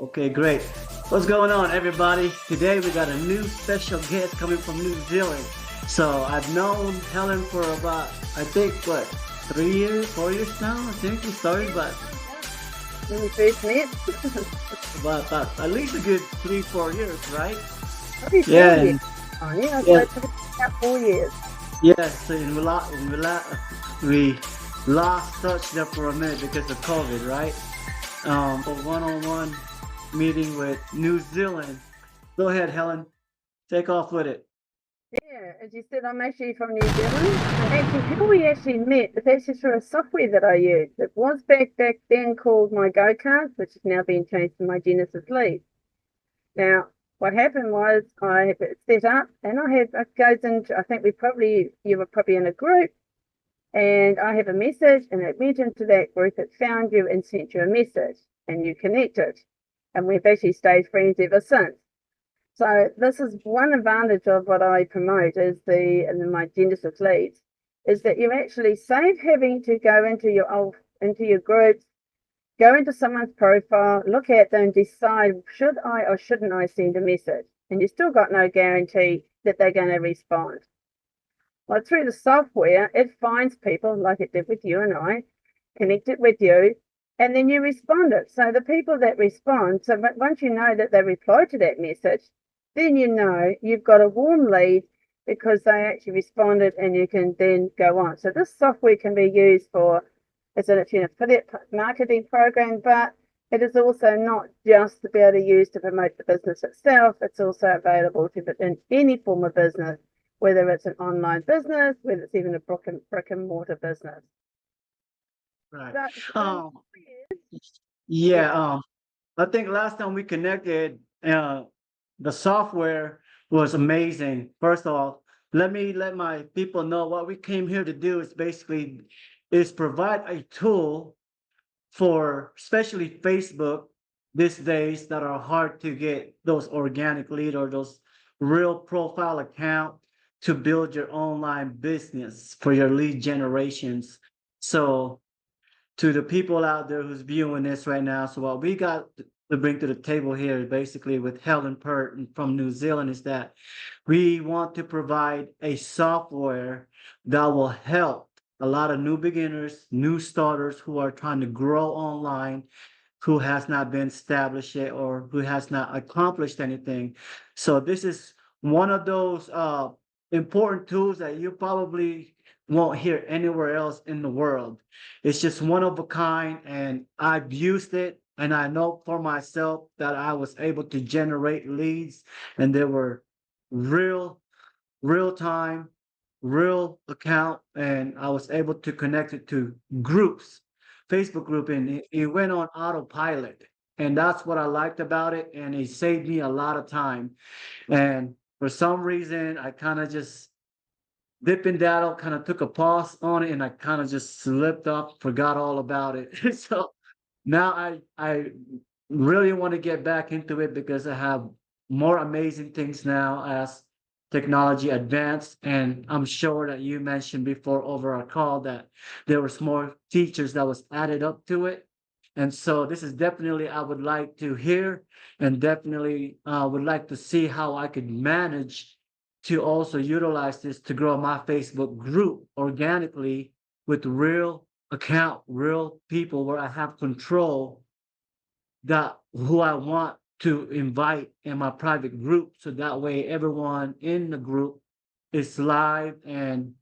Okay, great. What's going on, everybody? Today we got a new special guest coming from New Zealand. So I've known Helen for about, I think, what, 3 years, 4 years now? I think we started, but When we first met. about at least a good 3, 4 years, right? Probably Yeah, 4 years. and Oh, yeah, I'd yeah, say probably about 4 years. yeah. So we lost touch there for a minute because of COVID, right? A one-on-one meeting with New Zealand. Go ahead, Helen. Take off with it. Yeah, as you said, I'm actually from New Zealand. And actually, how we actually met is actually through a software that I used. It was back then called my Go Card, which has now been changed to my Genesis Lead. Now, what happened was I have it set up, and it goes into, I think you were probably in a group, and I have a message, and it went into that group, it found you and sent you a message, and you connected. And we've actually stayed friends ever since. So this is one advantage of what I promote is my Genesis leads, is that you actually save having to go into your groups, go into someone's profile, look at them, decide should I or shouldn't I send a message, and you still got no guarantee that they're going to respond. Well, through the software, it finds people like it did with you and I, connect it with you, and then you respond it. So the people that respond, so once you know that they replied to that message, then you know you've got a warm lead because they actually responded and you can then go on. So this software can be used for, as an affiliate marketing program, but it is also not just to be able to use to promote the business itself. It's also available to in any form of business, whether it's an online business, whether it's even a brick and mortar business. Right. But Um, yeah, yeah, I think last time we connected, the software was amazing. First of all, let me let my people know what we came here to do is provide a tool for especially Facebook these days that are hard to get those organic lead or those real profile account to build your online business for your lead generations. So to the people out there who's viewing this right now. So what we got to bring to the table here, basically with Helen Pert from New Zealand, is that we want to provide a software that will help a lot of new beginners, new starters who are trying to grow online, who has not been established yet or who has not accomplished anything. So this is one of those important tools that you probably won't hear anywhere else in the world. It's just one of a kind, and I've used it, and I know for myself that I was able to generate leads, and they were real, real time, real account, and I was able to connect it to groups, Facebook group, and it went on autopilot. And that's what I liked about it, and it saved me a lot of time. And for some reason, I kind of just dip and daddle, kind of took a pause on it, and I kind of just slipped up, forgot all about it. So now I really want to get back into it because I have more amazing things now as technology advanced. And I'm sure that you mentioned before over our call that there was more features that was added up to it. And so this is definitely I would like to hear and definitely would like to see how I could manage to also utilize this to grow my Facebook group organically with real account, real people where I have control that who I want to invite in my private group. So that way everyone in the group is live and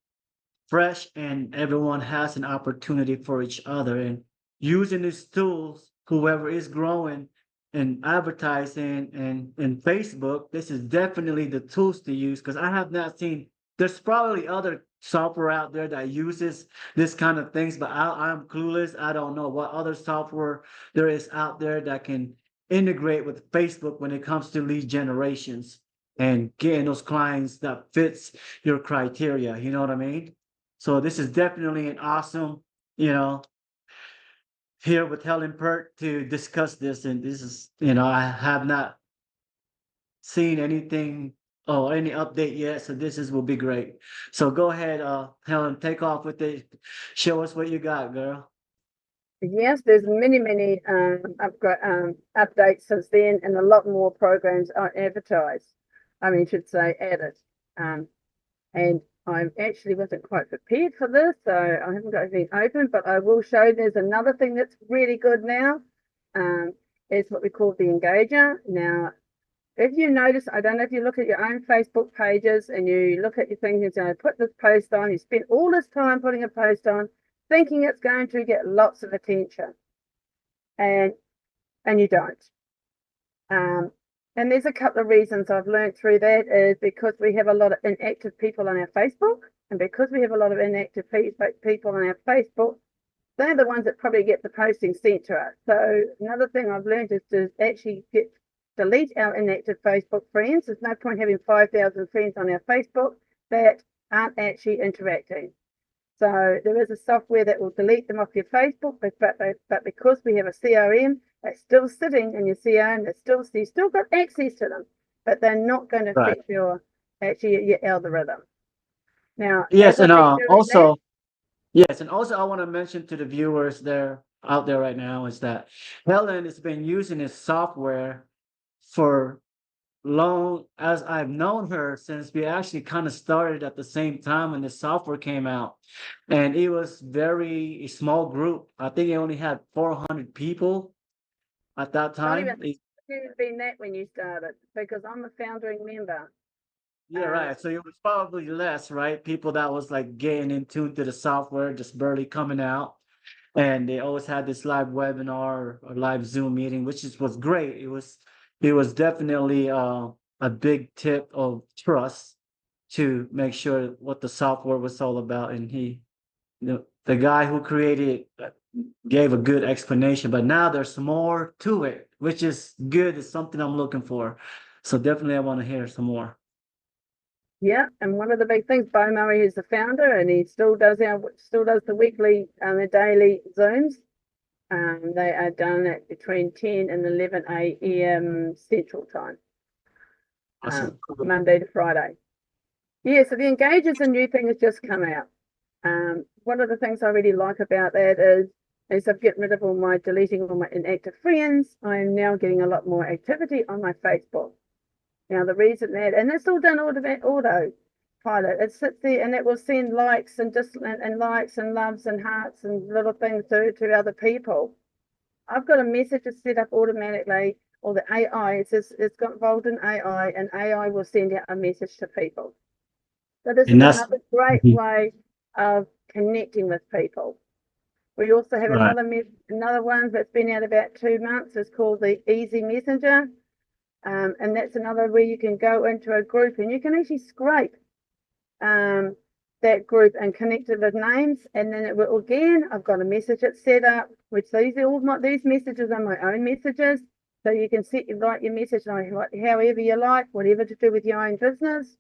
fresh and everyone has an opportunity for each other. And using these tools, whoever is growing and advertising and Facebook, this is definitely the tools to use because I have not seen, there's probably other software out there that uses this kind of things, but I'm clueless. I don't know what other software there is out there that can integrate with Facebook when it comes to lead generations and getting those clients that fits your criteria. You know what I mean? So this is definitely an awesome, you know, here with Helen Pert to discuss this. And this is, I have not seen anything or any update yet. So this is will be great. So go ahead, Helen, take off with it. Show us what you got, girl. Yes, there's many updates since then, and a lot more programs are advertised. I mean, should say added. Um, and I actually wasn't quite prepared for this, so I haven't got anything open, but I will show there's another thing that's really good now. Um, it's what we call the engager. Now, if you notice, I don't know if you look at your own Facebook pages and you look at your things and say, put this post on, you spend all this time putting a post on, thinking it's going to get lots of attention. And you don't. And there's a couple of reasons I've learned through that is because we have a lot of inactive people on our Facebook, and because we have a lot of inactive people on our Facebook, they're the ones that probably get the posting sent to us. So another thing I've learned is to actually delete our inactive Facebook friends. There's no point having 5,000 friends on our Facebook that aren't actually interacting. So there is a software that will delete them off your Facebook, but because we have a CRM, it's still sitting in your CRM. You still got access to them, but they're not going to Right. affect your algorithm. Now, Yes, as I've and been doing that, also yes, and also I want to mention to the viewers there out there right now is that Helen has been using this software for long as I've known her since we actually kind of started at the same time when the software came out. And it was very a small group. I think it only had 400 people at that not even time. been that when you started, because I'm a founding member. Yeah, Uh, right. So it was probably less, right? People that was like getting in tune to the software, just barely coming out. And they always had this live webinar or live Zoom meeting, which was great. It was definitely a big tip of trust to make sure what the software was all about. And the guy who created it gave a good explanation. But now there's more to it, which is good. It's something I'm looking for. So definitely I want to hear some more. yeah, and one of the big things, Bo Murray is the founder, and he still does the weekly the daily Zooms. They are done at between 10 and 11 a.m. Central Time, Awesome. Monday to Friday. Yeah, so the Engage is a new thing that's just come out. One of the things I really like about that is I've getting rid of deleting all my inactive friends. I am now getting a lot more activity on my Facebook. Now the reason that, and it's all done auto pilot. It sits there and it will send likes and likes and loves and hearts and little things to other people. I've got a message that's set up automatically, or the AI. It's got involved in AI, and AI will send out a message to people. So this And is that's another great Mhm. way of connecting with people. We also have Right. another one that's been out about 2 months. It's called the Easy Messenger, and that's another where you can go into a group and you can actually scrape that group and connect it with names, and then it will again. I've got a message that's set up, which these messages are my own messages, so you can write your message however you like, whatever to do with your own business,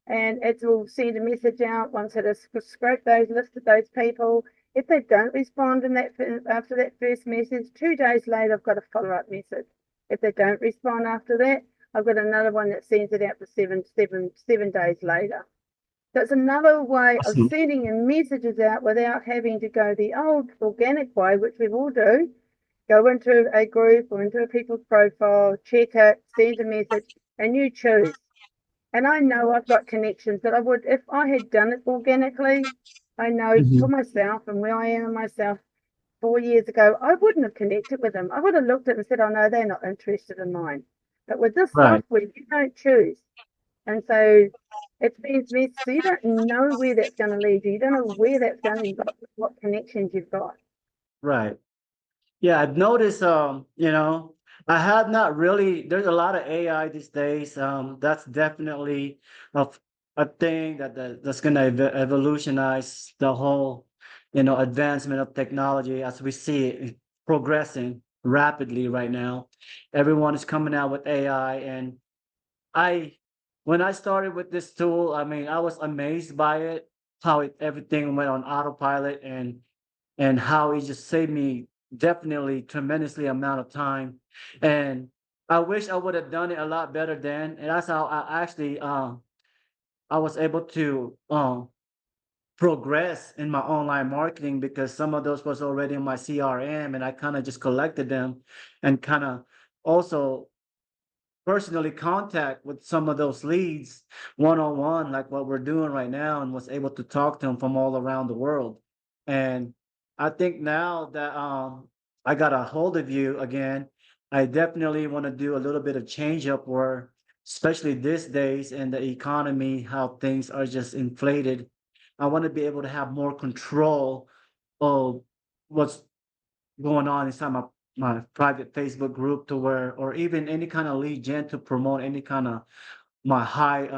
and it will send a message out once it has scraped listed those people. If they don't respond after that first message, 2 days later, I've got a follow-up message. If they don't respond after that, I've got another one that sends it out for 7 days later. That's another way of Awesome. sending messages out without having to go the old organic way, which we all do. Go into a group or into a people's profile, check it, send a message, and you choose. And I know I've got connections that I would, if I had done it organically, I know for Mhm. myself and where I am myself 4 years ago, I wouldn't have connected with them. I would have looked at it and said, oh no, they're not interested in mine. But with this Right. software, you don't choose. And so it's been so you don't know where that's going to lead you. You don't know where that's going to, what connections you've got. Right. Yeah, I've noticed, I have not really, there's a lot of AI these days. That's definitely a, a thing that's going to evolutionize the whole, advancement of technology as we see it progressing rapidly right now. Everyone is coming out with AI, and I, when I started with this tool, I mean, I was amazed by it, how everything went on autopilot, and how it just saved me definitely tremendously amount of time. And I wish I would have done it a lot better then. And that's how I actually I was able to progress in my online marketing because some of those was already in my CRM and I kind of just collected them and kind of also personally contact with some of those leads one on one, like what we're doing right now, and was able to talk to them from all around the world. And I think now that I got a hold of you again, I definitely want to do a little bit of change up where, especially these days in the economy, how things are just inflated. I want to be able to have more control of what's going on inside my private Facebook group to where, or even any kind of lead gen to promote any kind of my high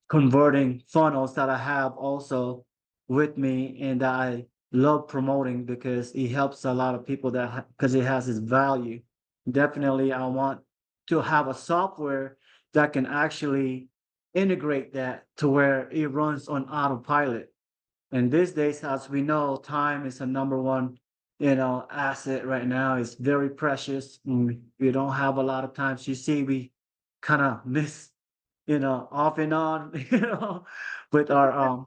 converting funnels that I have also with me and that I love promoting because it helps a lot of people that because it has its value. Definitely, I want to have a software that can actually integrate that to where it runs on autopilot. And these days, as we know, time is a number one, asset right now. It's very precious. We don't have a lot of times. You see, we kind of miss, off and on, with our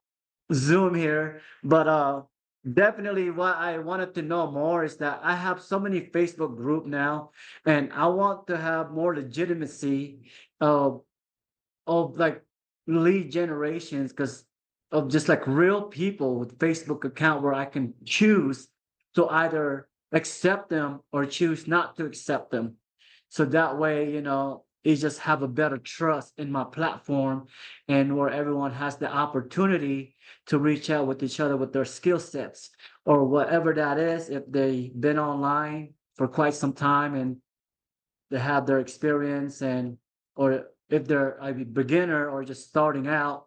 Zoom here. But definitely what I wanted to know more is that I have so many Facebook group now, and I want to have more legitimacy of like lead generations because of just like real people with Facebook account where I can choose to either accept them or choose not to accept them. So that way, you just have a better trust in my platform and where everyone has the opportunity to reach out with each other with their skill sets or whatever that is. If they've been online for quite some time and they have their experience and or if they're a beginner or just starting out,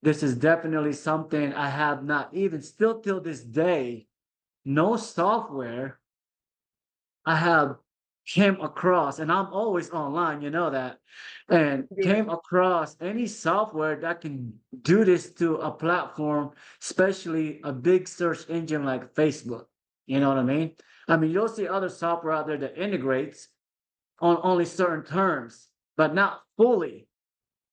this is definitely something I have not even still till this day, no software I have came across, and I'm always online, you know that, and Yeah. came across any software that can do this to a platform, especially a big search engine like Facebook. You know what I mean? I mean, you'll see other software out there that integrates, on only certain terms, but not fully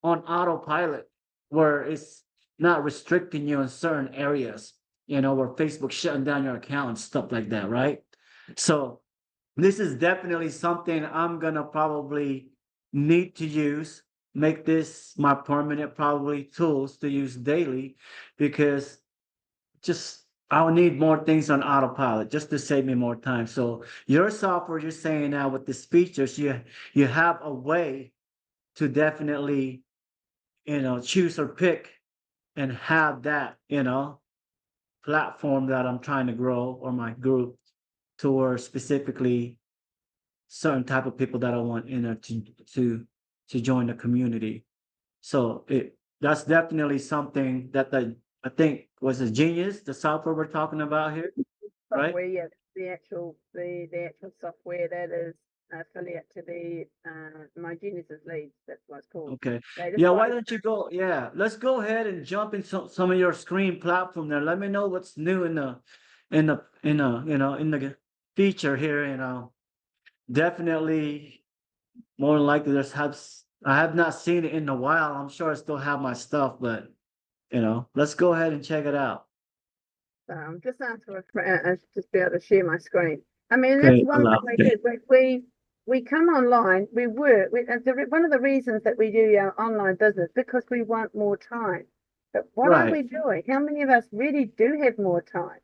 on autopilot, where it's not restricting you in certain areas, where Facebook shutting down your account and stuff like that, right? So this is definitely something I'm gonna probably need to use, make this my permanent probably tools to use daily because just I'll need more things on autopilot just to save me more time. So your software, you're saying now with these features, you have a way to definitely, choose or pick and have that, platform that I'm trying to grow or my group towards specifically certain type of people that I want to to join the community. So that's definitely something that I think was a genius, the software we're talking about here, right? Software, yeah, the actual software that is affiliate to the my Genesis leads. That's what it's called. Okay. They just Yeah, why got don't you go? Yeah, let's go ahead and jump in some of your screen platform there. Let me know what's new in the feature here, Definitely more than likely I have not seen it in a while. I'm sure I still have my stuff, but let's go ahead and check it out. just after just be able to share my screen. I mean, that's Okay, one allow. thing we Okay. do. We come online. We work. One of the reasons that we do our online business because we want more time. But what are Right, we doing? How many of us really do have more time?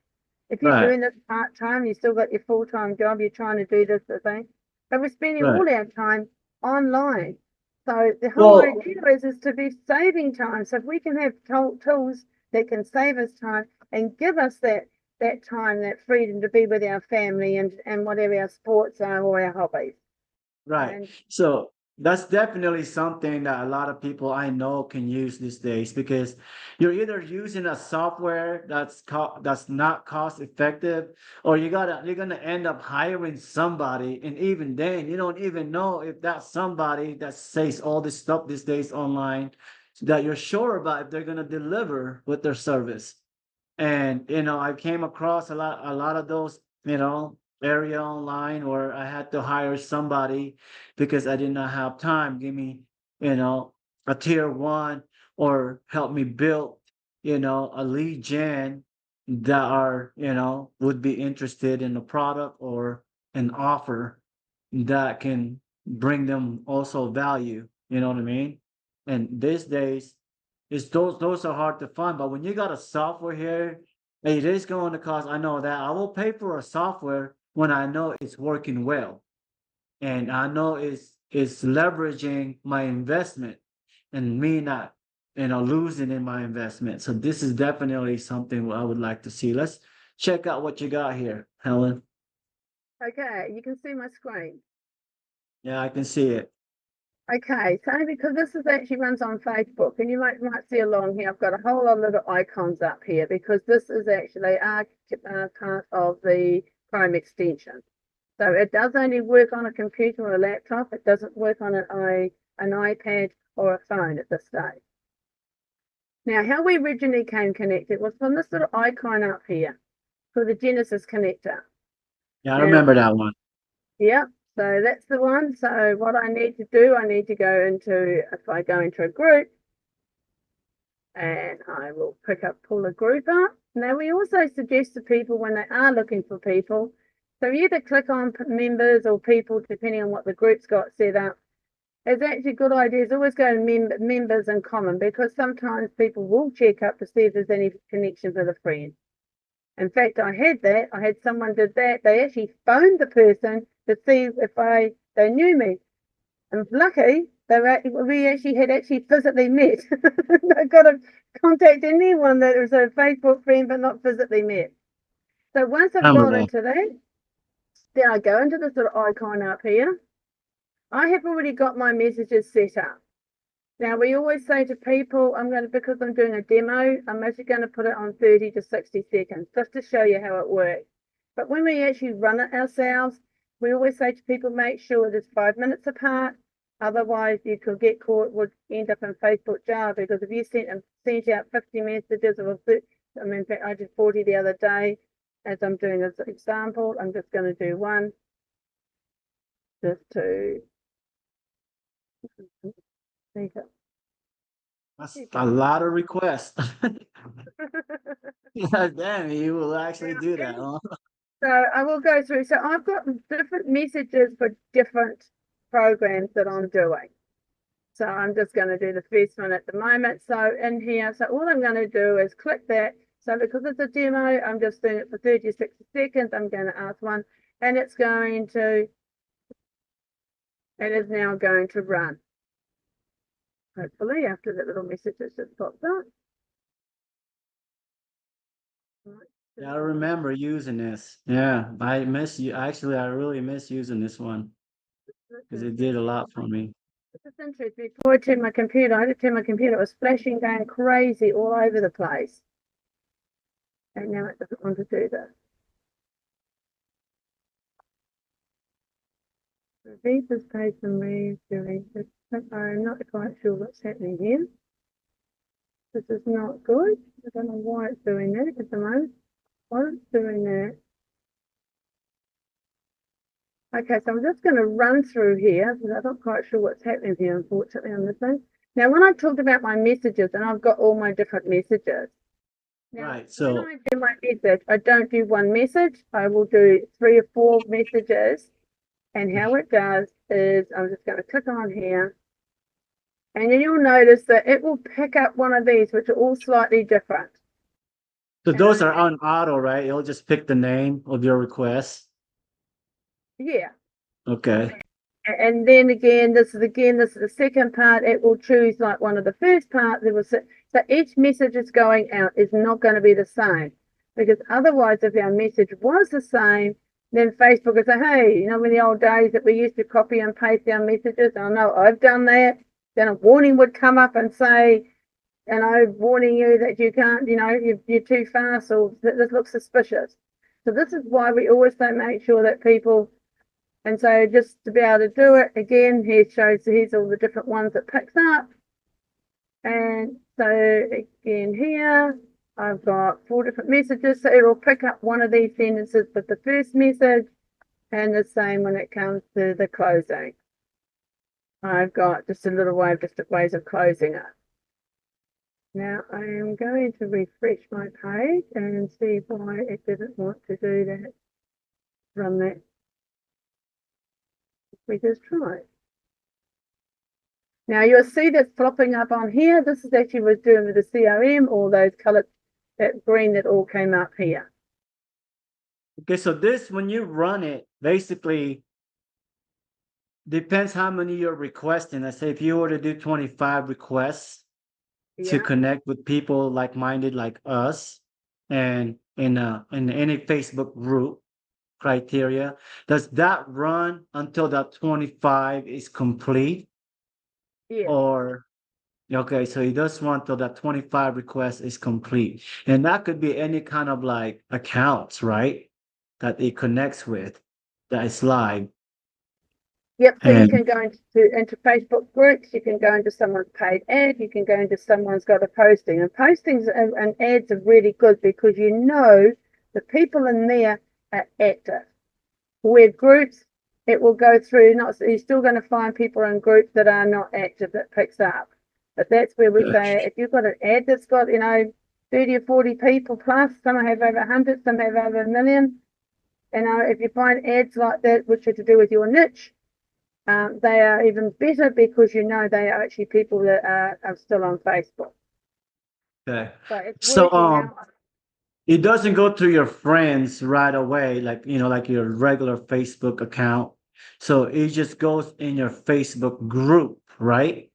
If you're right, doing this part time, you still got your full time job. You're trying to do this thing, but we're spending right. all our time online. So the whole Well, idea is to be saving time. So if we can have tools that can save us time and give us that time, that freedom to be with our family and whatever our sports are or our hobbies. right. And So that's definitely something that a lot of people I know can use these days because you're either using a software that's not cost effective, or you're gonna end up hiring somebody, and even then you don't even know if that somebody that says all this stuff these days online that you're sure about if they're gonna deliver with their service. And I came across a lot of those, area online where I had to hire somebody because I did not have time. Give me, you know, a tier one or help me build, a lead gen that are, would be interested in a product or an offer that can bring them also value. You know what I mean? And these days, it's those are hard to find. But when you got a software here, it is going to cost. I know that I will pay for a software when I know it's working well, and I know it's leveraging my investment, and me not losing in my investment. So this is definitely something I would like to see. Let's check out what you got here, Helen. Okay, you can see my screen. Yeah, I can see it. Okay, so because this is actually runs on Facebook, and you might see along here, I've got a whole lot of little icons up here because this is actually our part of the Chrome extension. So it does only work on a computer or a laptop. It doesn't work on an iPad or a phone at this stage. Now, how we originally came connected was from this little icon up here for the Genesis connector. Yeah, I Now, remember that one. yeah, so that's the one. So what I need to do, I need to go into, if I go into a group, and I will pull a group up. Now, we also suggest to people when they are looking for people, so you either click on members or people, depending on what the group's got set up. It's actually a good idea to always go to members in common, because sometimes people will check up to see if there's any connection with a friend. In fact, I had someone did that. They actually phoned the person to see if they knew me. And lucky, we actually had physically met. I've got to contact anyone that was a Facebook friend but not physically met. So once I've Remember gone that. into that, then I go into this little icon up here. I have already got my messages set up. Now, we always say to people, because I'm doing a demo, I'm actually going to put it on 30 to 60 seconds just to show you how it works. But when we actually run it ourselves, we always say to people, make sure it is 5 minutes apart. Otherwise, you could get caught, would end up in Facebook jail, because if you sent out 50 messages, in fact, I did 40 the other day. As I'm doing this example, I'm just going to do one just to think it. That's a lot of requests. Damn, you will actually do that, huh? So I will go through. So I've got different messages for different programs that I'm doing. So I'm just going to do the first one at the moment. So in here, so all I'm going to do is click that. So because it's a demo, I'm just doing it for 30 to 60 seconds. I'm going to ask one, and it is now going to run. Hopefully, after that little message has just popped up. Right. Yeah, I remember using this. Yeah, I miss you. Actually, I really miss using this one because it did a lot for me. It's interesting. Before I turned my computer, I had to turn my computer. It was flashing, going crazy all over the place. And now it doesn't want to do that. Repeat this page and read. I'm not quite sure what's happening here. This is not good. I don't know why it's doing that at the moment. Why it's doing that? Okay, so I'm just going to run through here because I'm not quite sure what's happening here, unfortunately, on this thing. Now, when I talked about my messages, and I've got all my different messages. Now, Right. when So I do my message, I don't do one message. I will do 3 or 4 messages. And how it does is, I'm just going to click on here. And then you'll notice that it will pick up one of these, which are all slightly different. those are on auto, right? It'll just pick the name of your request. Yeah. Okay. And then again, this is the second part. It will choose like one of the first parts. So each message that's going out is not going to be the same, because otherwise, if our message was the same, then Facebook would say, hey, in the old days that we used to copy and paste our messages, I know I've done that. Then a warning would come up and say, warning you that you can't, you're too fast, or this looks suspicious. So this is why we always say make sure that people. And so just to be able to do it, again, here's all the different ones it picks up. And so again here, I've got 4 different messages. So it'll pick up one of these sentences with the first message, and the same when it comes to the closing. I've got just a little way of ways of closing it. Now I am going to refresh my page and see why it didn't want to do that. Run that. We just try it. Now you'll see that's flopping up on here. This is actually was doing with the CRM, all those colored, that green that all came up here. Okay, so this, when you run it, basically depends how many you're requesting. I say if you were to do 25 requests to Yeah. connect with people like-minded like us, and in any Facebook group criteria, does that run until that 25 is complete? Yeah. Or okay, so he does run till that 25 request is complete. And that could be any kind of like accounts, right? That it connects with that is live. Yep, so you And can go into Facebook groups, you can go into someone's paid ad, you can go into someone's got a posting. And postings and ads are really good because you know the people in there are active. With groups, it will go through, not you're still going to find people in groups that are not active that picks up. But that's where we say if you've got an ad that's got, 30 or 40 people plus, some have over 100, some have over 1 million. If you find ads like that which are to do with your niche, they are even better because they are actually people that are still on Facebook. okay. So it's So working now. it doesn't go to your friends right away, like like your regular Facebook account. So it just goes in your Facebook group, right?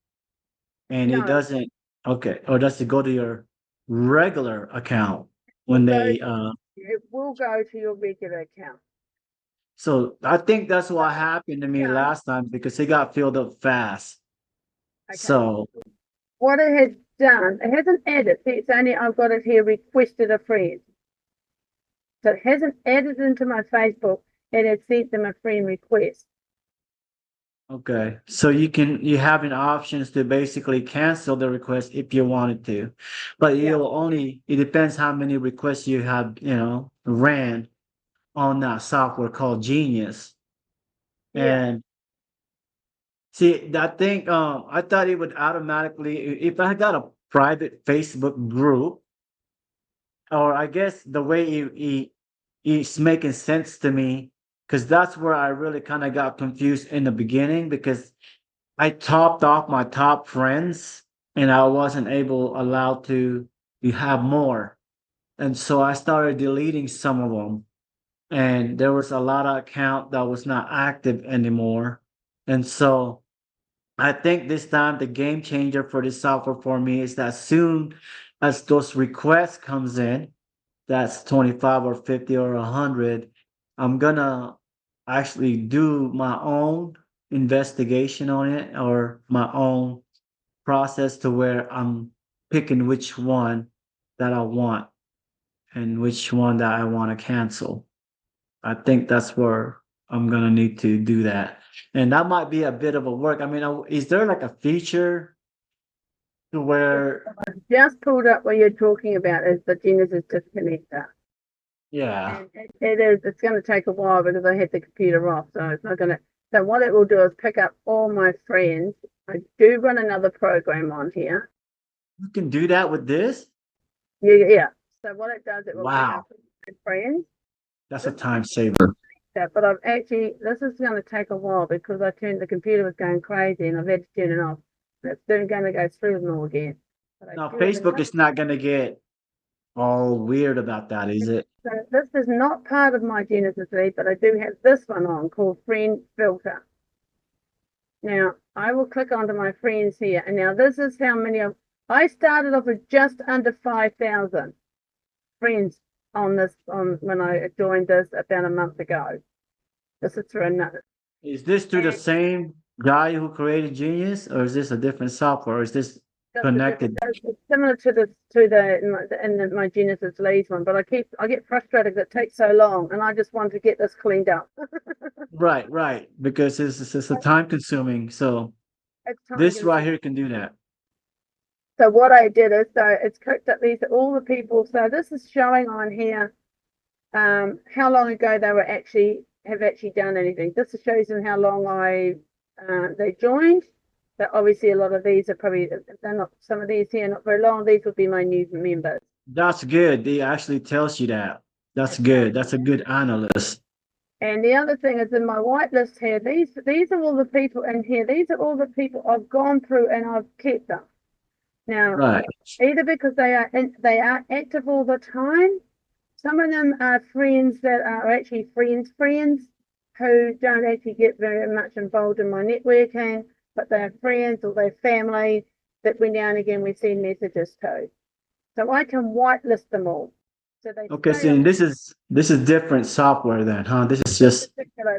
And it No, doesn't, okay, or does it go to your regular account will when go, they it will go to your regular account. so I think that's what happened to me Yeah. last time because it got filled up fast. Okay. So What it has done, it hasn't added. See, it's only I've got it here requested a friend. So it hasn't added into my Facebook. It has sent them a friend request. okay. So you have an options to basically cancel the request if you wanted to. But Yeah. it depends how many requests you have, ran on that software called Genius. Yeah. And see, I think I thought it would automatically if I got a private Facebook group, or I guess the way it's making sense to me, because that's where I really kind of got confused in the beginning because I topped off my top friends and I wasn't allowed to have more. And so I started deleting some of them. And there was a lot of account that was not active anymore. And so I think this time the game changer for this software for me is that soon as those requests comes in, that's 25 or 50 or 100, I'm gonna actually do my own investigation on it or my own process to where I'm picking which one that I want and which one that I want to cancel. I think that's where I'm gonna need to do that. And that might be a bit of a work. I mean, is there like a feature to where, Just pulled up what you're talking about is the Genesis disconnector. yeah, And it's going to take a while because I had the computer off. So it's not going to, so what it will do is pick up all my friends. I do run another program on here. you can do that with this? Yeah. So what it does, it will pick Wow, up my friends. that's a This time saver. but I've actually, this is going to take a while because the computer was going crazy and I've had to turn it off. It's then going to go through them all again. But I Now, do have Facebook another. is not gonna get all weird about that, is it? So this is not part of my Genesis lead, but I do have this one on called Friend Filter. Now I will click onto my friends here, and now this is how many of I started off with just under 5,000 friends on this when I joined this about a month ago. This is through another. Is this through the And same guy who created Genius, or is this a different software? Or is this just a different, connected? it's similar to my Genesis leads one, but I get frustrated that it takes so long, and I just want to get this cleaned up. Right, right, because it's a time consuming. So It's time this right consuming. here can do that. So what I did is, so it's clicked up these all the people. So this is showing on here how long ago they have actually done anything. This shows them how long they joined. But obviously, a lot of these are probably, they're not, some of these here, not very long. These would be my new members. That's good. They actually tells you that. That's good. That's a good analyst. And the other thing is in my whitelist here, these are all the people in here. These are all the people I've gone through and I've kept them. Now, Right. either because they are active all the time. Some of them are friends that are actually friends who don't actually get very much involved in my networking, but they're friends or they're family that we now and again we send messages to. So I can whitelist them all. So they Okay, stay so on this is different software then, huh? This is just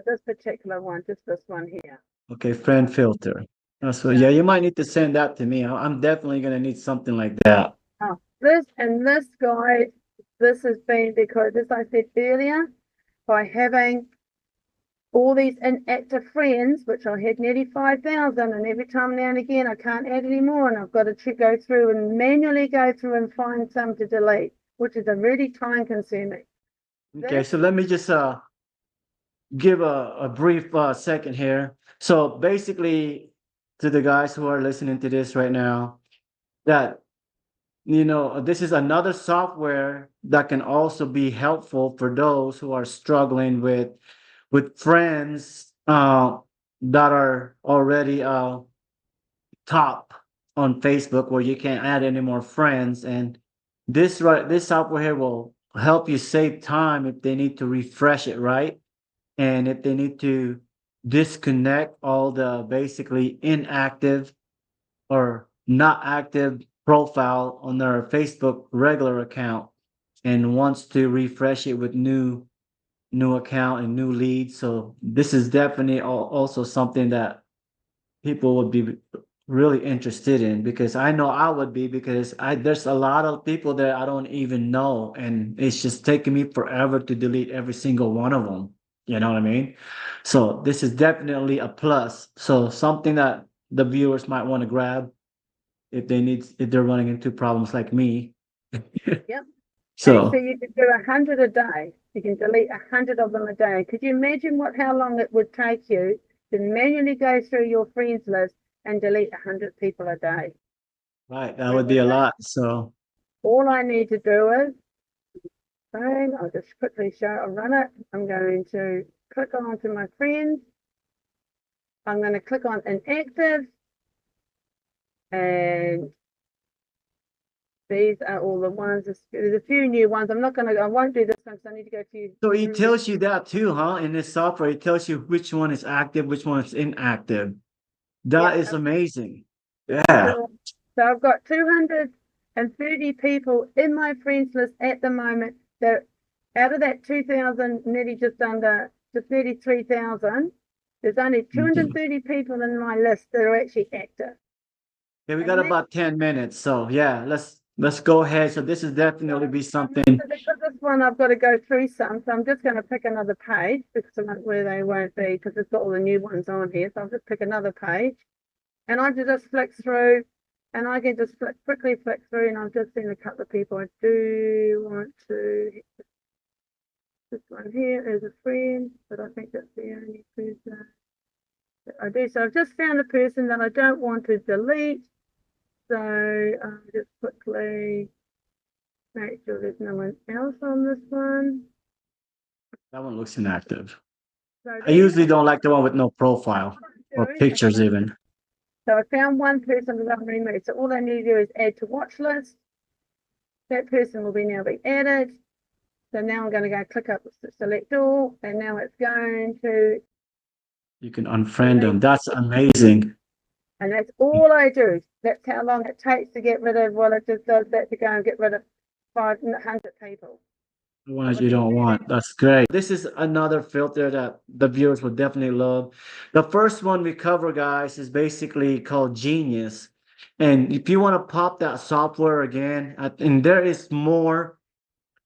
this particular one, just this one here. okay, friend filter. That's what, yeah, you might need to send that to me. I'm definitely gonna need something like that. Oh, this guy, this has been because, as I said earlier, by having all these inactive friends, which I had nearly 5,000, and every time now and again I can't add any more, and I've got to go through and manually go through and find some to delete, which is a really time consuming. Okay, so let me just give a brief second here. So basically, to the guys who are listening to this right now, that this is another software that can also be helpful for those who are struggling with friends that are already top on Facebook where you can't add any more friends. And this software here will help you save time if they need to refresh it, right? And if they need to disconnect all the basically inactive or not active profile on their Facebook regular account and wants to refresh it with new account and new leads. So this is definitely also something that people would be really interested in, because I know I would be, because I there's a lot of people that I don't even know, and it's just taking me forever to delete every single one of them. You know what I mean? So this is definitely a plus. So something that the viewers might want to grab if they're running into problems like me. Yep. And so So you can do 100 a day. You can delete 100 of them a day. Could you imagine how long it would take you to manually go through your friends list and delete 100 people a day? right, that would be a lot. So All I need to do is, I'll just quickly I'll run it. I'm going to click on to my friends. I'm going to click on inactive, and these are all the ones. There's a few new ones. I won't do this one because I need to go through. so it tells you that too, huh? In this software, it tells you which one is active, which one is inactive. That is amazing. Yeah. So I've got 230 people in my friends list at the moment. That out of that 2,000, nearly just nearly 3,000, there's only 230 people in my list that are actually active. Yeah, we got about 10 minutes. So yeah, let's go ahead. So this is definitely be something. Because this one I've got to go through some, so I'm just going to pick another page because where they won't be, because it's got all the new ones on here. So I'll just pick another page, and I can just flick through, and I can just quickly flick through, and I've just seen a couple of people I do want to. This one here is a friend, but I think that's the only person that I do. So I've just found a person that I don't want to delete. So I'll just quickly make sure there's no one else on this one. That one looks inactive. So I usually don't like the one with no profile or pictures even. So I found one person that I've removed. So all I need to do is add to watch list. That person will now be added. So now I'm going to go click up select all, and now it's going to. You can unfriend them. That's amazing. And that's all I do. That's how long it takes to get rid of. Well, it just does that to go and get rid of 500 people. The ones you don't want. That's great. This is another filter that the viewers would definitely love. The first one we cover, guys, is basically called Genius. And if you want to pop that software again, and there is more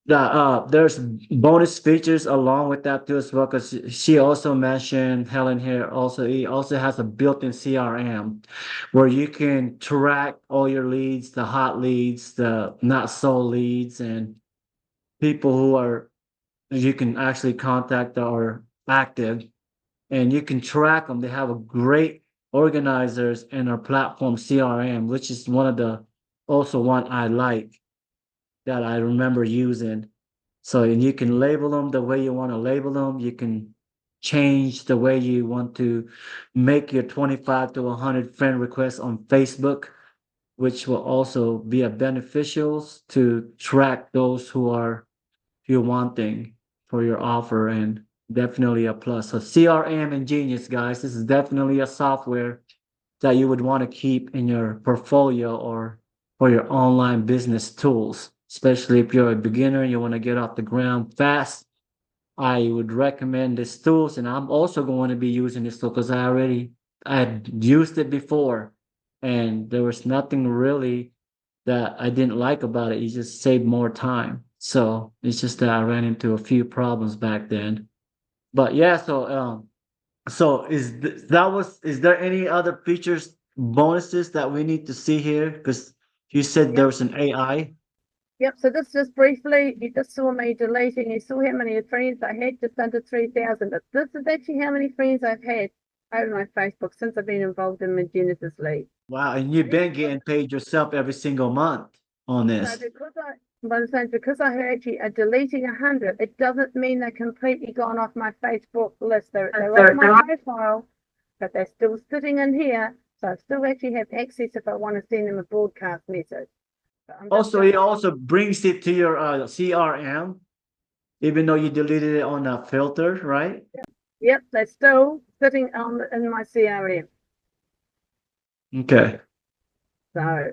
that there's bonus features along with that too as well, because she also mentioned, Helen here, also it also has a built-in CRM where you can track all your leads, the hot leads, the not so leads, and people who are you can actually contact that are active, and you can track them. They have a great organizers in our platform CRM, which is one of the also one I like that I remember using. So, and you can label them the way you want to label them. You can change the way you want to make your 25 to 100 friend requests on Facebook, which will also be a beneficials to track those who are you're wanting for your offer, and definitely a plus. So CRM and Genius, guys, this is definitely a software that you would want to keep in your portfolio or for your online business tools, especially if you're a beginner and you want to get off the ground fast. I would recommend this tools, and I'm also going to be using this tool because I had used it before, and there was nothing really that I didn't like about it. You just saved more time. So it's just that I ran into a few problems back then. But yeah, so is there any other features, bonuses that we need to see here? Because you said there Yep. was an AI. Yep. So this just briefly, you just saw me deleting. You saw how many friends I had, just under 3,000. But this is actually how many friends I've had over my Facebook since I've been involved in my Genesis League. Wow, and you've been getting paid yourself every single month on So this. because I actually are deleting 100, it doesn't mean they're completely gone off my Facebook list. They're off my profile, but they're still sitting in here. So I still actually have access if I want to send them a broadcast message. Also, it also brings it to your CRM, even though you deleted it on a filter, right? Yep, they're still sitting in my CRM. Okay. So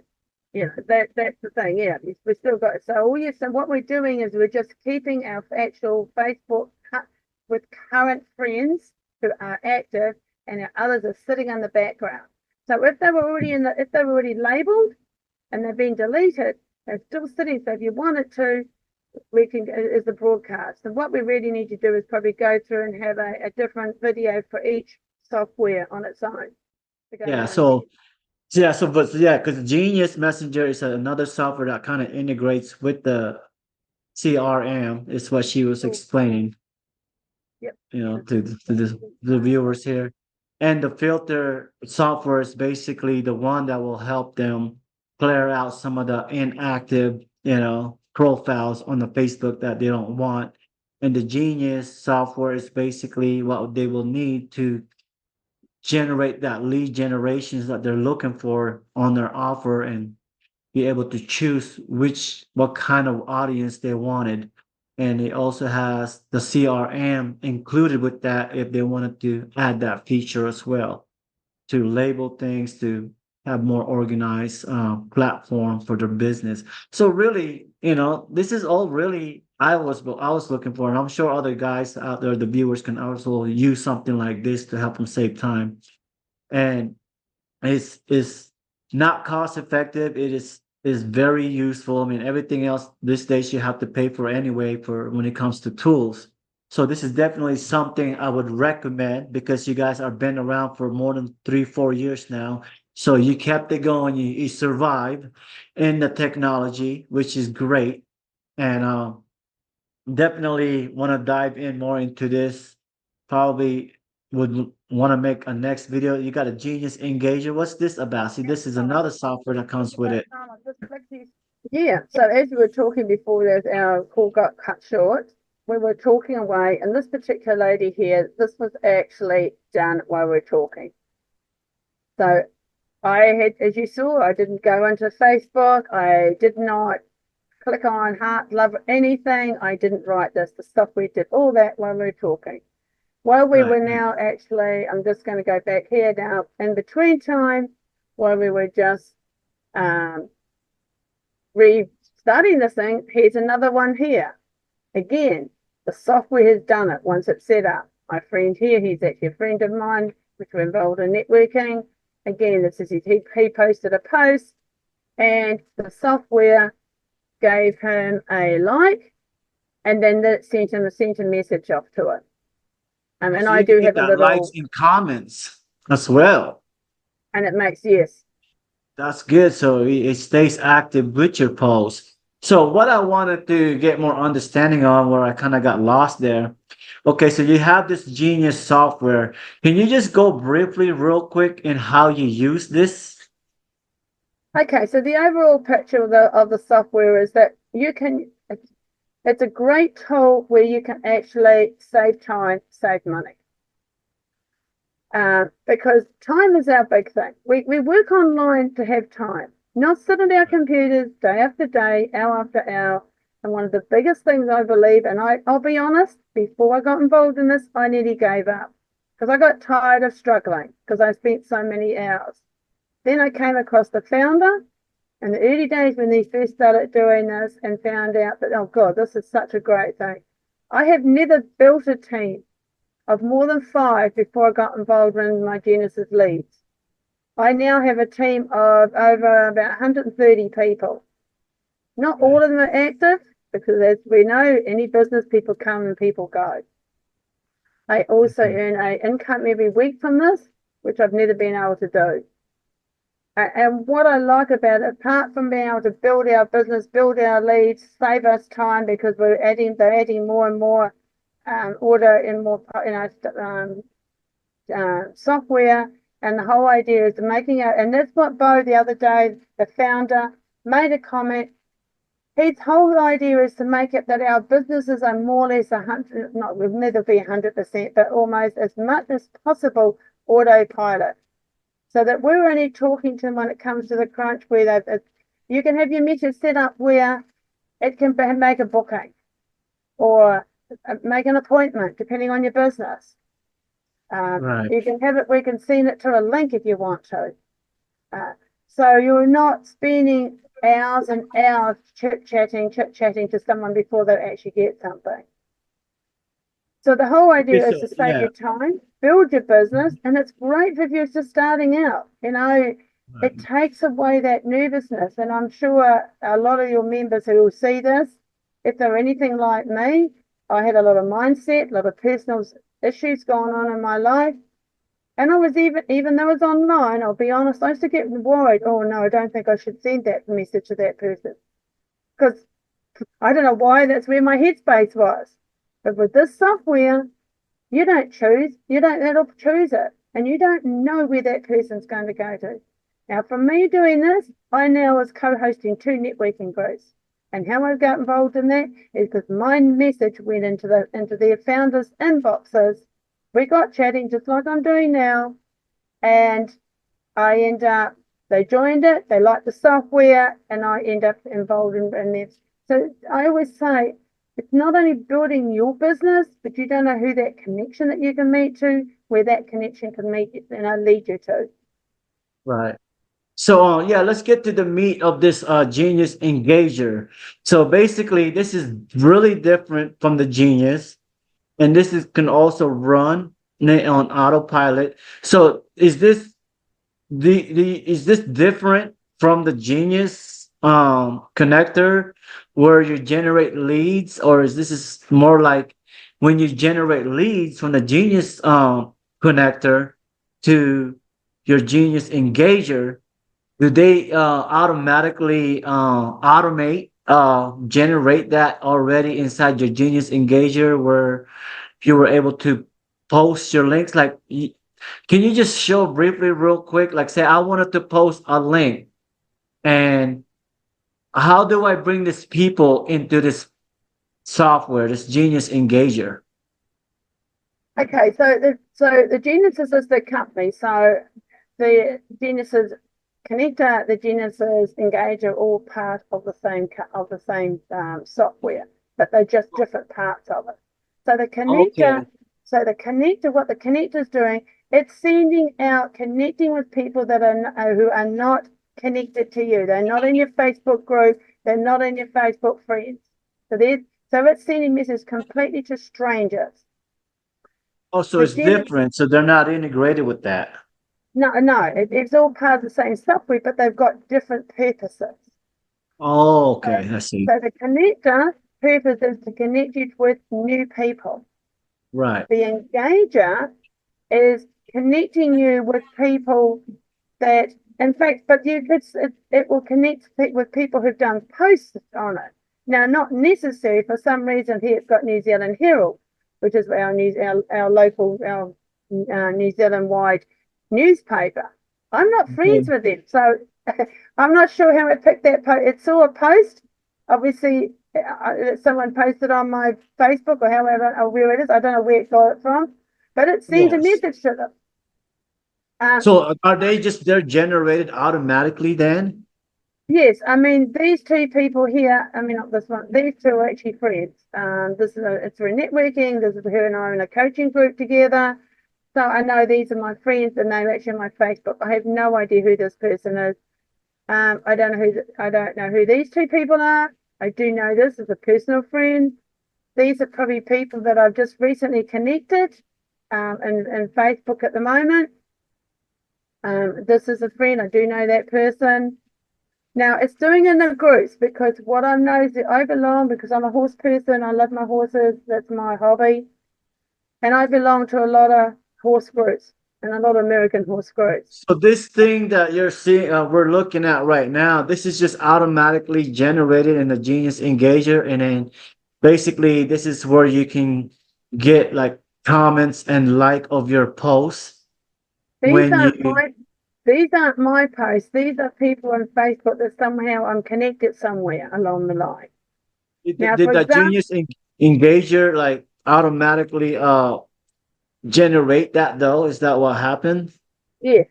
yeah, that's the thing. Yeah, we still got it. So so what we're doing is we're just keeping our actual Facebook with current friends who are active, and our others are sitting in the background. So if they were already labeled and they've been deleted, they're still sitting. So if you wanted to, we can is the broadcast. And what we really need to do is probably go through and have a different video for each software on its own. Yeah. So because Genius Messenger is another software that kind of integrates with the CRM, is what she was explaining, Yep. to the viewers here. And the filter software is basically the one that will help them clear out some of the inactive, profiles on the Facebook that they don't want. And the Genius software is basically what they will need to generate that lead generations that they're looking for on their offer, and be able to choose what kind of audience they wanted. And it also has the CRM included with that if they wanted to add that feature as well, to label things, to have more organized platform for their business. So really, this is all really I was looking for, and I'm sure other guys out there, the viewers, can also use something like this to help them save time. And it's not cost effective. It is very useful. I mean, everything else these days you have to pay for anyway for when it comes to tools. So this is definitely something I would recommend, because you guys are been around for more than 3-4 years now. So you kept it going. You survived in the technology, which is great. And definitely want to dive in more into this. Probably would want to make a next video. You got a Genius Engager. What's this about? See, this is another software that comes with it. Yeah, so as we were talking before, there's our call got cut short. We were talking away, and this particular lady here, this was actually done while we were talking. So I had, as you saw, I didn't go into Facebook. I did not click on heart, love, anything. I didn't write this. The software did all that while we were talking. While we were now actually, I'm just going to go back here now, in between time, while we were just restarting this thing, here's another one here. Again, the software has done it once it's set up. My friend here, he's actually a friend of mine, which we're involved in networking. Again, this is he posted a post, and the software gave him a like, and then that sent a message off to it. And I do have a little likes and comments as well. And it makes, yes. That's good. So it stays active with your post. So what I wanted to get more understanding on, where I kind of got lost there, Okay, so you have this Genius software. Can you just go briefly, real quick, in how you use this? Okay, so the overall picture of the software is that it's a great tool where you can actually save time, save money. Because time is our big thing. We work online to have time, not sit at our computers day after day, hour after hour. And one of the biggest things I believe, and I'll be honest, before I got involved in this, I nearly gave up because I got tired of struggling because I spent so many hours. Then I came across the founder in the early days when they first started doing this and found out that, oh God, this is such a great thing. I have never built a team of more than 5 before I got involved in my Genesis leads. I now have a team of over about 130 people. Not all of them are active because, as we know, any business, people come and people go. I also earn an income every week from this, which I've never been able to do. And what I like about it, apart from being able to build our business, build our leads, save us time because they're adding more and more order and more, software. And the whole idea is making it, and that's what Bo the other day, the founder, made a comment. His whole idea is to make it that our businesses are more or less 100, not, we'll never be 100%, but almost as much as possible autopilot. So that we're only talking to them when it comes to the crunch where you can have your message set up where it can make a booking or make an appointment, depending on your business. Right. You can have it, we can send it to a link if you want to. So you're not spending hours and hours chit-chatting to someone before they actually get something. So the whole idea is to save your time, build your business, and it's great if you're just starting out. It takes away that nervousness. And I'm sure a lot of your members who will see this, if they're anything like me, I had a lot of mindset, a lot of personal issues going on in my life. And I was even though it was online, I'll be honest, I used to get worried. Oh no, I don't think I should send that message to that person. Because I don't know why, that's where my headspace was. But with this software, you don't choose, it'll choose it. And you don't know where that person's going to go to. Now, for me doing this, I now was co-hosting 2 networking groups. And how I got involved in that is because my message went into their founders' inboxes. We got chatting just like I'm doing now. And they joined it, they liked the software, and I end up involved in this. So I always say, it's not only building your business, but you don't know who that connection that you can meet to, where that connection can lead you to. Right. So yeah, let's get to the meat of this Genius Engager. So basically, this is really different from the Genius, and can also run on autopilot. So is this is this different from the Genius connector where you generate leads, or is this is more like when you generate leads from the Genius connector to your Genius Engager? Do they automatically automate generate that already inside your Genius Engager where you were able to post your links? Like, can you just show briefly, real quick? Like, say I wanted to post a link, and how do I bring these people into this software, this Genius Engager? Okay, so the Genesis is the company. So the Genesis connector, the Genesis Engager, are all part of the same software, but they're just different parts of it. So the connector, Okay. what the connector is doing, it's sending out, connecting with people that are who are not connected to you. They're not in your Facebook group. They're not in your Facebook friends. So it's sending messages completely to strangers. Oh, so The it's Genesis, different. So they're not integrated with that. no, it's all part of the same software, but they've got different purposes. Oh, So, okay. I see. so the connector purpose is to connect you with new people. Right. The engager is connecting you with people that, in fact, but it will connect with people who've done posts on it. Now, not necessary for some reason here it's got New Zealand Herald, which is our local, New Zealand wide newspaper. I'm not friends with them, so I'm not sure how it picked that post. It saw a post, obviously, someone posted on my Facebook or however, or where it is. I don't know where it got it from, but it sent a Yes. message to them. So are they're generated automatically then? Yes, I mean these two people here. I mean not this one. These two are actually friends. It's through networking. This is her and I are in a coaching group together. So I know these are my friends, and they're actually on my Facebook. I have no idea who this person is. I don't know who these two people are. I do know this is a personal friend. These are probably people that I've just recently connected, in Facebook at the moment. This is a friend. I do know that person. Now it's doing in the groups because what I know is that I belong because I'm a horse person. I love my horses. That's my hobby. And I belong to a lot of horse groups and a lot of American horse groups. So this thing that you're seeing, we're looking at right now, this is just automatically generated in the Genius Engager, and then basically this is where you can get like comments and like of your posts These when aren't you. my these aren't my posts. These are people on Facebook that somehow I'm connected somewhere along the line. Now, Did for the example, Engager like automatically generate that though? Is that what happened? yes,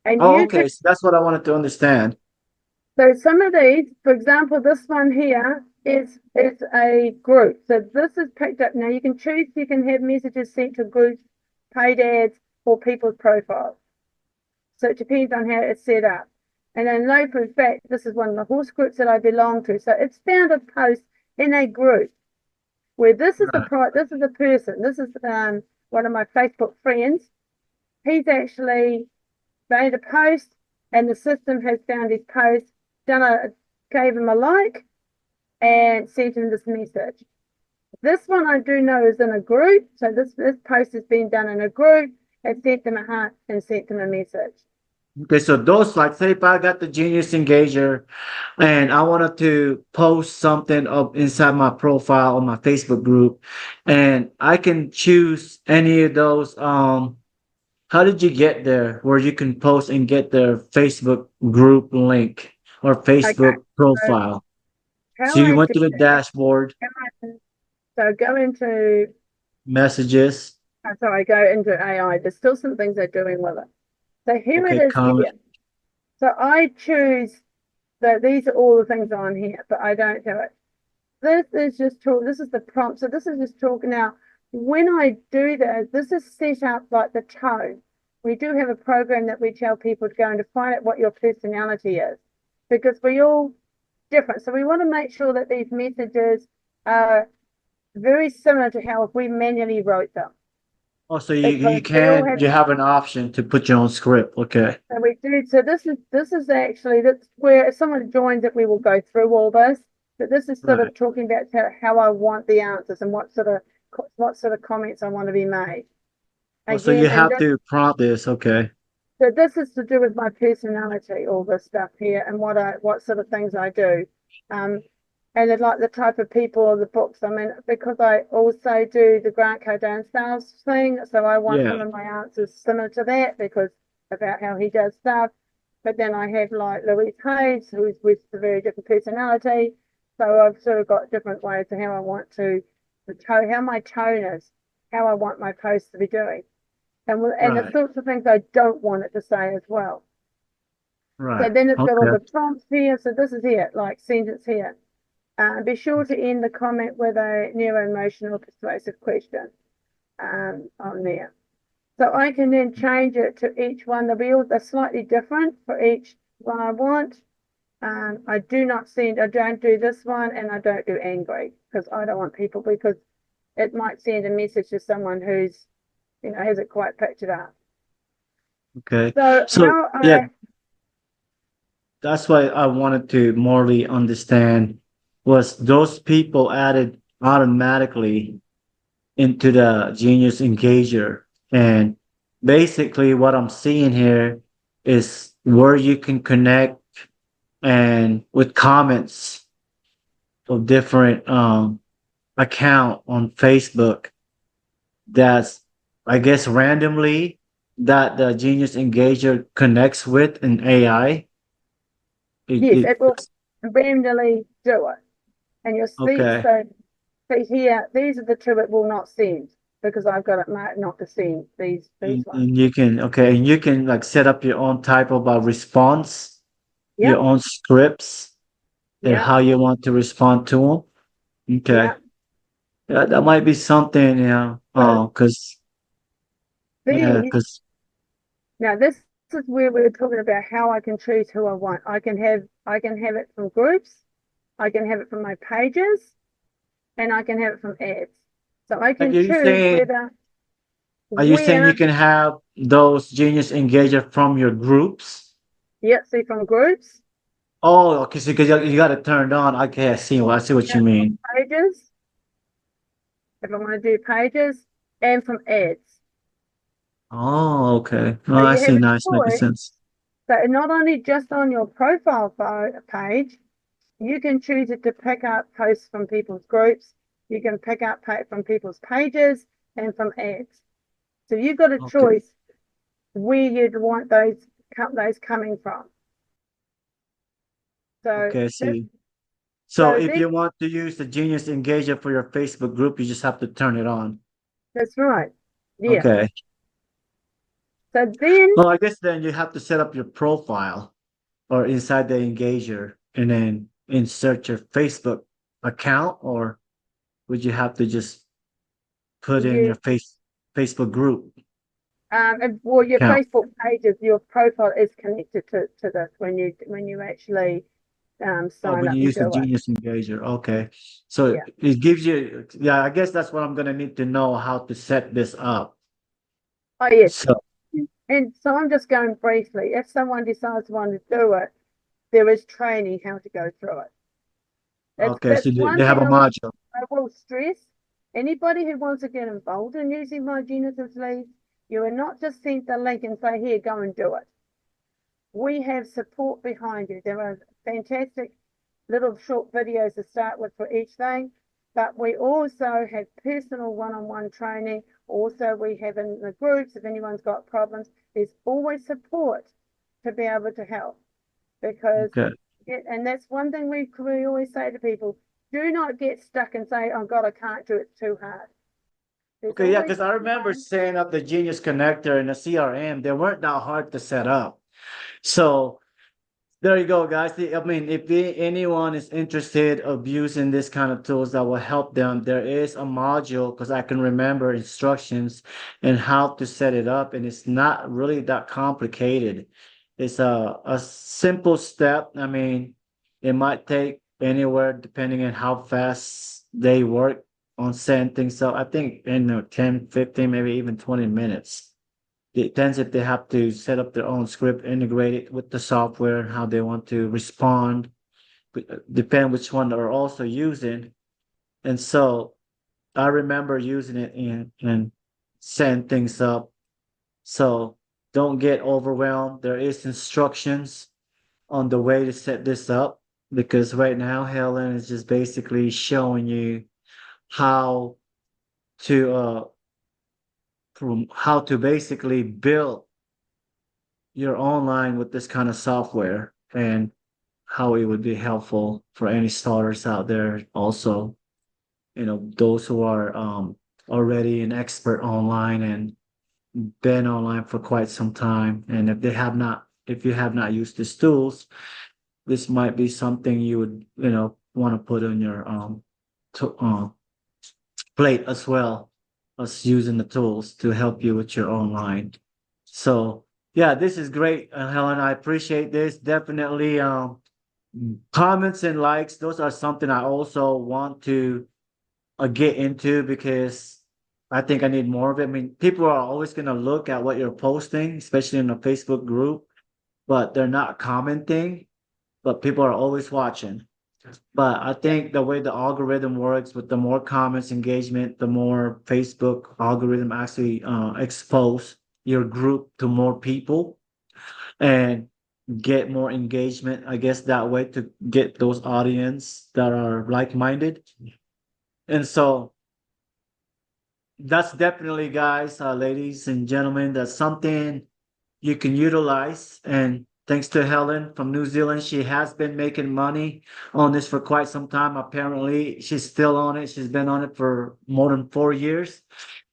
and Oh, you can. okay. So that's what I wanted to understand. So some of these, for example, this one here is a group. So this is picked up. Now you can choose. You can have messages sent to groups, paid ads, or people's profiles. So it depends on how it's set up. And I know for a fact this is one of the horse groups that I belong to. So it's found a post in a group where this is Right. this is a person. This is one of my Facebook friends. He's actually made a post, and the system has found his post, gave him a like, and sent him this message. This one I do know is in a group. So this post has been done in a group. It sent them a heart and sent them a message. Okay, so those like say if I got the Genius Engager and I wanted to post something up inside my profile on my Facebook group, and I can choose any of those. How did you get there where you can post and get their Facebook group link or Okay. Facebook So profile? So how you I went do to the that, dashboard, so go into, messages, sorry, go into AI. There's still some things they're doing with it. So here it okay, is comment. here. So I choose that these are all the things on here, but I don't do it. This is just talk. This is the prompt. So this is just talking now. When I do this is set up like the tone. We do have a program that we tell people to go and to find out what your personality is, because we all different. So we want to make sure that these messages are very similar to how if we manually wrote them, Oh, so because you we all can have. you have an option to put your own script. Okay. So we do. So this is actually that's where if someone joins it, we will go through all this. But this is sort of Right. talking about how I want the answers and what sort of comments I want to be made. Oh, so you Again, and have to prompt this. Okay. so this is to do with my personality, all this stuff here, and what sort of things I do. Um, and then like the type of people or the books. I mean, because I also do the Grant Cardone sales thing, so I want Yeah. some of my answers similar to that because about how he does stuff. But then I have like Louise Hayes, who's with a very different personality. So I've sort of got different ways of how I want to the tone, how my tone is, how I want my posts to be doing, and the Right. sorts of things I don't want it to say as well. So Right. then it's got all Okay. the prompts here. So this is it, like sentence here. Be sure to end the comment with a neuro-emotional persuasive question on there. So I can then change it to each one. They're slightly different for each one I want. I don't do this one, and I don't do angry because I don't want people, because it might send a message to someone who's, hasn't quite picked it up. Okay. So So how yeah, I, that's why I wanted to morely understand was those people added automatically into the Genius Engager. And basically what I'm seeing here is where you can connect and with comments of different account on Facebook. that's, I guess, randomly that the Genius Engager connects with an AI. Yes, It it will randomly do it. And you'll see, okay. so see here, these are the two it will not send because I've got it marked not to send these ones. And you can okay, and you can like set up your own type of response, your Yep, own scripts, and yep, how you want to respond to them. Okay, yep. yeah, that might be something. Yeah, So because yeah, these because now this is where we were talking about how I can choose who I want. I can have it from groups, I can have it from my pages, and I can have it from ads. So I like can choose are you saying you where can have those Genius Engager from your groups? yep, see from groups, Oh, okay, so because you got it turned on. Okay, I see what you yep, from mean. pages, if I want to do pages, and from ads. Oh, okay. Oh, So I you have see. a Nice, making choice. sense. So not only just on your profile page, you can choose it to pick up posts from people's groups. You can pick up from people's pages and from ads. So you've got a Okay, choice where you'd want those coming from. So okay, I this, see. So so if then you want to use the Genius Engager for your Facebook group, you just have to turn it on. that's right. Yeah. Okay. So then Well, I guess then you have to set up your profile or inside the Engager and then insert your Facebook account, or would you have to just put in you your Facebook group well your account? Facebook pages, your profile is connected to this when you actually Oh, sign when up you and use the do it. Genius Engager. Okay. So Yeah. it gives you, yeah, I guess that's what I'm gonna need to know how to set this up. Oh yes. So, And so I'm just going briefly. If someone decides to want to do it, there is training how to go through it. okay, That's so they one have thing a module. I will stress. Anybody who wants to get involved in using my Genesis leads, you are not just sent the link and say, here, go and do it. We have support behind you. There are fantastic little short videos to start with for each thing, but we also have personal one-on-one training. Also, we have in the groups, if anyone's got problems, there's always support to be able to help because Okay. and that's one thing we always say to people, do not get stuck and say, oh God, I can't do it, it's too hard. There's Okay, yeah, always because I remember someone. setting up the Genius connector and the CRM. They weren't that hard to set up. So there you go, guys. I mean, if anyone is interested of using this kind of tools that will help them, there is a module because I can remember instructions and how to set it up, and it's not really that complicated. It's a simple step. I mean, it might take anywhere depending on how fast they work on setting things up. I think 10, 15, maybe even 20 minutes. It depends if they have to set up their own script, integrate it with the software, how they want to respond, depend which one they're also using. And so I remember using it and setting things up. So don't get overwhelmed. There is instructions on the way to set this up because right now Helen is just basically showing you how to from how to basically build your online with this kind of software and how it would be helpful for any starters out there also, those who are already an expert online and been online for quite some time, and if you have not used these tools, this might be something you would want to put on your to, plate as well as using the tools to help you with your online. So yeah, this is great, Helen. I appreciate this. Definitely, comments and likes. Those are something I also want to get into because I think I need more of it. I mean, people are always going to look at what you're posting, especially in a Facebook group, but they're not commenting. But people are always watching. But I think the way the algorithm works, with the more comments, engagement, the more Facebook algorithm actually expose your group to more people and get more engagement. I guess that way to get those audience that are like minded. And so that's definitely, guys, ladies and gentlemen, that's something you can utilize. And thanks to Helen from New Zealand, she has been making money on this for quite some time. Apparently, she's still on it. She's been on it for more than 4 years.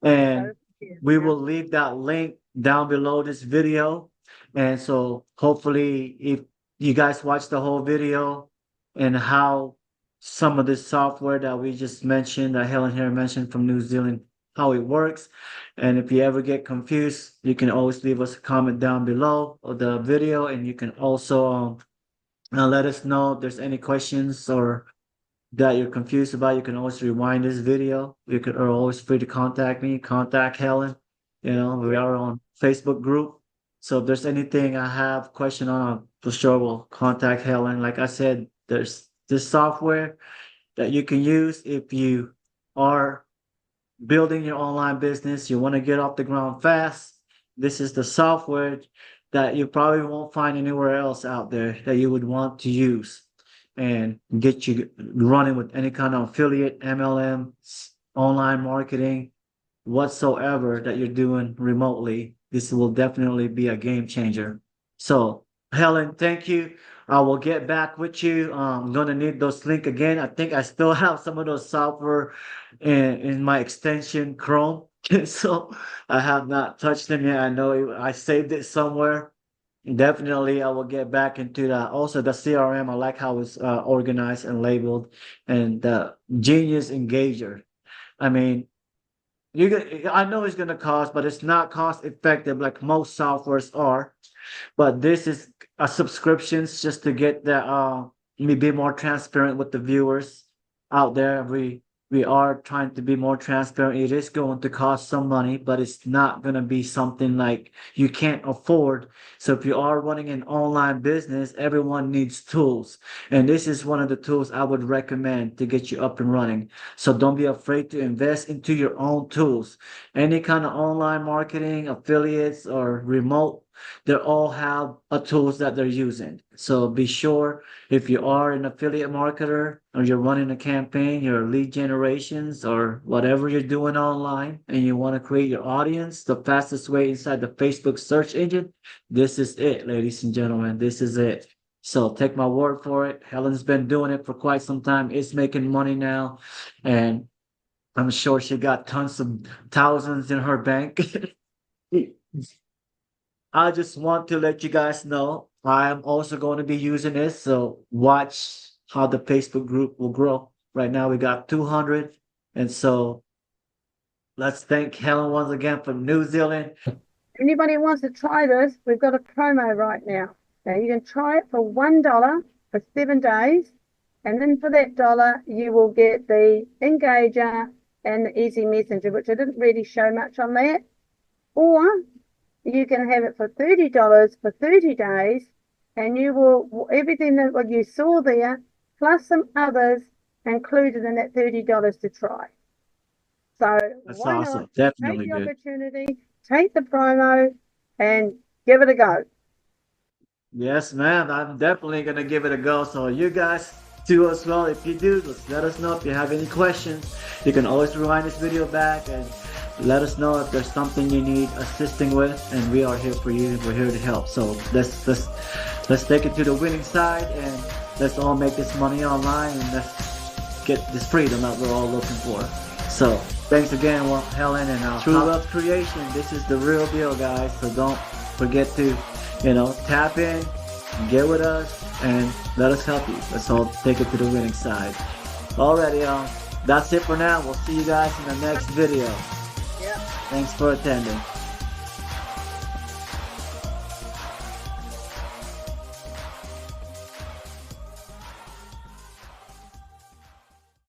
And we will leave that link down below this video. And so hopefully, if you guys watch the whole video and how some of this software that we just mentioned, that Helen here mentioned from New Zealand, how it works. And if you ever get confused, you can always leave us a comment down below of the video, and you can also let us know if there's any questions or that you're confused about. You can always rewind this video. You can are always free to contact me, contact Helen. You know, we are on Facebook group. So if there's anything I have question on, for sure we'll contact Helen. Like I said, there's this software that you can use if you are building your online business, you want to get off the ground fast. This is the software that you probably won't find anywhere else out there that you would want to use and get you running with any kind of affiliate, MLM, online marketing, whatsoever that you're doing remotely. This will definitely be a game changer. So, Helen, thank you. I will get back with you. I'm gonna need those links again. I think I still have some of those software in my extension Chrome. So I have not touched them yet. I know I saved it somewhere. Definitely, I will get back into that. Also, the CRM, I like how it's organized and labeled, and the Genius Engager. I mean, I know it's gonna cost, but it's not cost effective like most softwares are. But this is a subscriptions just to get that me be more transparent with the viewers out there. We are trying to be more transparent. It is going to cost some money, but it's not going to be something like you can't afford. So if you are running an online business, everyone needs tools. And this is one of the tools I would recommend to get you up and running. So don't be afraid to invest into your own tools. Any kind of online marketing, affiliates, or remote, they all have a tools that they're using. So be sure, if you are an affiliate marketer or you're running a campaign, your lead generations or whatever you're doing online, and you want to create your audience, the fastest way inside the Facebook search engine, this is it, ladies and gentlemen. This is it. So take my word for it. Helen's been doing it for quite some time. It's making money now. And I'm sure she got tons of thousands in her bank. I just want to let you guys know I am also going to be using this. So watch how the Facebook group will grow. Right now we got 200. And so let's thank Helen once again from New Zealand. Anybody who wants to try this, we've got a promo right now. Now you can try it for $1 for 7 days. And then for that dollar, you will get the Engager and the Easy Messenger, which I didn't really show much on that. Or you can have it for $30 for 30 days, and you will, everything that what you saw there, plus some others included in that $30 to try. So That's why awesome. not Definitely take the good. opportunity, take the promo, and give it a go. Yes, ma'am. I'm definitely going to give it a go. So you guys do as well. If you do, just let us know if you have any questions. You can always rewind this video back and let us know if there's something you need assisting with, and we are here for you. We're here to help. So let's take it to the winning side, and let's all make this money online, and let's get this freedom that we're all looking for. So thanks again, Helen, and True Love Creation. This is the real deal, guys. So don't forget to, tap in, get with us, and let us help you. Let's all take it to the winning side. Alrighty, y'all. That's it for now. We'll see you guys in the next video. Yeah. Thanks for attending.